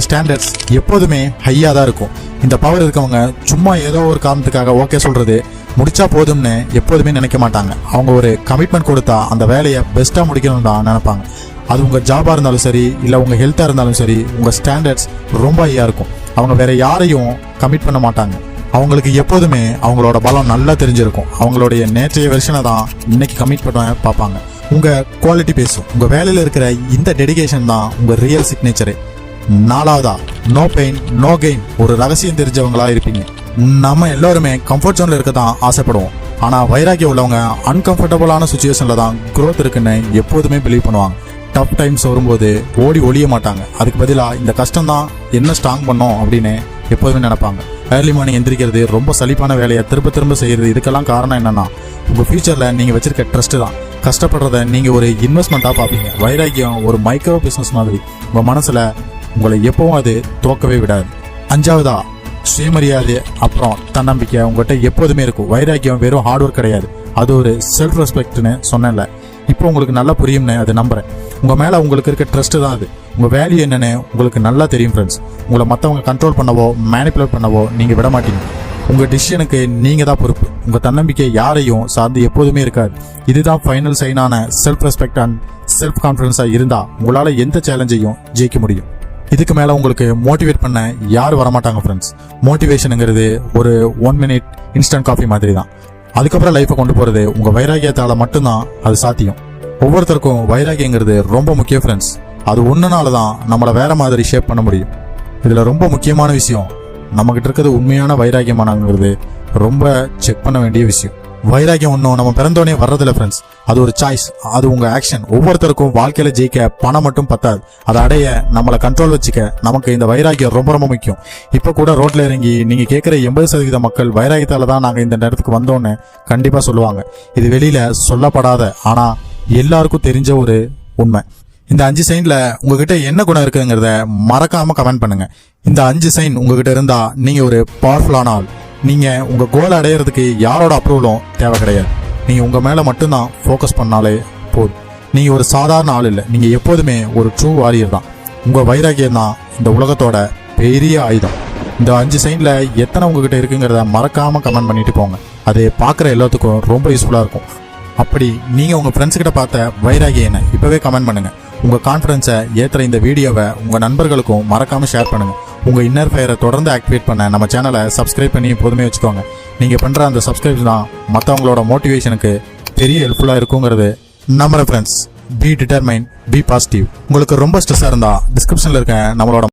Standards எப்போதுமே ஹையாக தான் இருக்கும். இந்த பவர் இருக்கவங்க சும்மா ஏதோ ஒரு காரணத்துக்காக ஓகே சொல்றது முடிச்சா போதும்னு எப்போதுமே நினைக்க மாட்டாங்க. அவங்க ஒரு கமிட்மெண்ட் கொடுத்தா அந்த வேலையை பெஸ்ட்டாக முடிக்கணும்னு தான் நினைப்பாங்க. அது உங்கள் ஜாபாக இருந்தாலும் சரி, இல்லை உங்கள் ஹெல்த்தாக இருந்தாலும் சரி, உங்கள் ஸ்டாண்டர்ட்ஸ் ரொம்ப ஹையாக இருக்கும். அவங்க வேற யாரையும் கமிட் பண்ண மாட்டாங்க. அவங்களுக்கு எப்போதுமே அவங்களோட பலம் நல்லா தெரிஞ்சிருக்கும். அவங்களுடைய நேற்றைய வெர்ஷனை தான் இன்னைக்கு கமிட் பண்ண பார்ப்பாங்க. உங்கள் குவாலிட்டி பேசும். உங்கள் வேலையில் இருக்கிற இந்த டெடிகேஷன் தான் உங்கள் ரியல் சிக்னேச்சரு. நாலாவதா, நோ பெயின் நோ கெயின். ஒரு ரகசியம் தெரிஞ்சவங்களா இருப்பீங்க. நம்ம எல்லோருமே கம்ஃபர்ட் ஜோன்ல இருக்க தான் ஆசைப்படுவோம். ஆனால் வைராக்கியம் உள்ளவங்க அன்கம்ஃபர்டபுளான சுச்சுவேஷனில் தான் க்ரோத் இருக்குன்னு எப்போதுமே பிலீவ் பண்ணுவாங்க. டஃப் டைம்ஸ் வரும்போது ஓடி ஒழிய மாட்டாங்க. அதுக்கு பதிலாக இந்த கஷ்டம் தான் என்ன ஸ்ட்ராங் பண்ணோம் அப்படின்னு எப்போதுமே நினைப்பாங்க. ஏர்லி மார்னிங் எந்திரிக்கிறது, ரொம்ப சலிப்பான வேலையை திரும்ப திரும்ப செய்கிறது, இதுக்கெல்லாம் காரணம் என்னன்னா உங்கள் ஃபியூச்சரில் நீங்கள் வச்சிருக்க ட்ரஸ்ட்டு தான். கஷ்டப்படுறத நீங்கள் ஒரு இன்வெஸ்ட்மெண்ட்டாக பார்ப்பீங்க. வைராக்கியம் ஒரு மைக்ரோ பிஸ்னஸ் மாதிரி. உங்கள் மனசில் உங்களை எப்பவும் அது தோக்கவே விடாது. அஞ்சாவதா, சுயமரியாதை அப்புறம் தன்னம்பிக்கை உங்கள்கிட்ட எப்போதுமே இருக்கும். வைராக்கியம் வெறும் ஹார்ட் ஒர்க் கிடையாது, அது ஒரு செல்ஃப் ரெஸ்பெக்ட்னு சொன்னேன்ல. இப்போ உங்களுக்கு நல்லா புரியும்னு அது நம்புறேன். உங்கள் மேலே உங்களுக்கு இருக்க ட்ரஸ்ட்டு தான் அது. உங்கள் வேல்யூ என்னன்னு உங்களுக்கு நல்லா தெரியும் ஃப்ரெண்ட்ஸ். உங்களை மற்றவங்க கண்ட்ரோல் பண்ணவோ மேனிப்புலேட் பண்ணவோ நீங்கள் விட மாட்டீங்க. உங்கள் டிசிஷனுக்கு நீங்கள் தான் பொறுப்பு. உங்கள் தன்னம்பிக்கை யாரையும் சார்ந்து எப்போதுமே இருக்காது. இதுதான் ஃபைனல் சைனான செல்ஃப் ரெஸ்பெக்ட் அண்ட் செல்ஃப் கான்ஃபிடன்ஸாக இருந்தால் உங்களால் எந்த சேலஞ்சையும் ஜெயிக்க முடியும். இதுக்கு மேலே உங்களுக்கு மோட்டிவேட் பண்ண யாரும் வரமாட்டாங்க ஃப்ரெண்ட்ஸ். மோட்டிவேஷனுங்கிறது ஒரு 1 minute இன்ஸ்டன்ட் காஃபி மாதிரி தான். அதுக்கப்புறம் லைஃப்பை கொண்டு போகிறது உங்கள் வைராக்கியத்தால் மட்டும்தான் அது சாத்தியம். ஒவ்வொருத்தருக்கும் வைராக்கியங்கிறது ரொம்ப முக்கியம் ஃப்ரெண்ட்ஸ். அது ஒன்றுனால தான் நம்மளை வேற மாதிரி ஷேப் பண்ண முடியும். இதில் ரொம்ப முக்கியமான விஷயம், நம்மகிட்ட இருக்கிறது உண்மையான வைராக்கியமானங்கிறது ரொம்ப செக் பண்ண வேண்டிய விஷயம். வைராக்கியம் ஒன்றும் நம்ம பிறந்தோடனே வர்றதில்ல ஃப்ரெண்ட்ஸ். அது ஒரு சாய்ஸ், அது உங்கள் ஆக்ஷன். ஒவ்வொருத்தருக்கும் வாழ்க்கையில் ஜெயிக்க பணம் மட்டும் பத்தாது. அதை அடைய நம்மளை கண்ட்ரோல் வச்சுக்க நமக்கு இந்த வைராக்கியம் ரொம்ப ரொம்ப முக்கியம். இப்போ கூட ரோட்டில் இறங்கி நீங்கள் கேட்குற 80% மக்கள் வைராக்கியத்தால் தான் நாங்கள் இந்த நேரத்துக்கு வந்தோன்னு கண்டிப்பாக சொல்லுவாங்க. இது வெளியில் சொல்லப்படாத ஆனால் எல்லாருக்கும் தெரிஞ்ச ஒரு உண்மை. இந்த 5 சைன்ல உங்ககிட்ட என்ன குணம் இருக்குங்கிறத மறக்காம கமெண்ட் பண்ணுங்க. இந்த 5 சைன் உங்ககிட்ட இருந்தா நீங்க ஒரு பவர்ஃபுல்லான ஆள். நீங்க உங்க கோலை அடையிறதுக்கு யாரோட அப்ரூவலும் தேவை கிடையாது. நீங்க உங்க மேல மட்டும்தான் ஃபோக்கஸ் பண்ணாலே போதும். நீங்க ஒரு சாதாரண ஆள் இல்லை, நீங்க எப்போதுமே ஒரு ட்ரூ வாரியர் தான். உங்க வைராக்கியம் தான் இந்த உலகத்தோட பெரிய ஆயுதம். இந்த 5 சைன்ல எத்தனை உங்ககிட்ட இருக்குங்கிறத மறக்காம கமெண்ட் பண்ணிட்டு போங்க. அது பார்க்குற எல்லாத்துக்கும் ரொம்ப யூஸ்ஃபுல்லா இருக்கும். அப்படி நீங்க உங்க ஃப்ரெண்ட்ஸ் கிட்ட பார்த்த வைராகியம் என்ன இப்பவே கமெண்ட் பண்ணுங்க. உங்க கான்ஃபிடன்ஸை ஏற்றுற இந்த வீடியோவை உங்க நண்பர்களுக்கும் மறக்காம ஷேர் பண்ணுங்க. உங்க இன்னர் ஃபயரை தொடர்ந்து ஆக்டிவேட் பண்ண நம்ம சேனலை சப்ஸ்கிரைப் பண்ணி எப்போதுமே வச்சுக்கோங்க. நீங்க பண்ற அந்த சப்ஸ்கிரைப் தான் மற்றவங்களோட மோட்டிவேஷனுக்கு பெரிய ஹெல்ப்ஃபுல்லா இருக்குங்கிறது நம்புறேன் friends. Be determine, be positive. உங்களுக்கு ரொம்ப ஸ்ட்ரெஸ்ஸாக இருந்தா டிஸ்கிரிப்ஷன்ல இருக்க நம்மளோட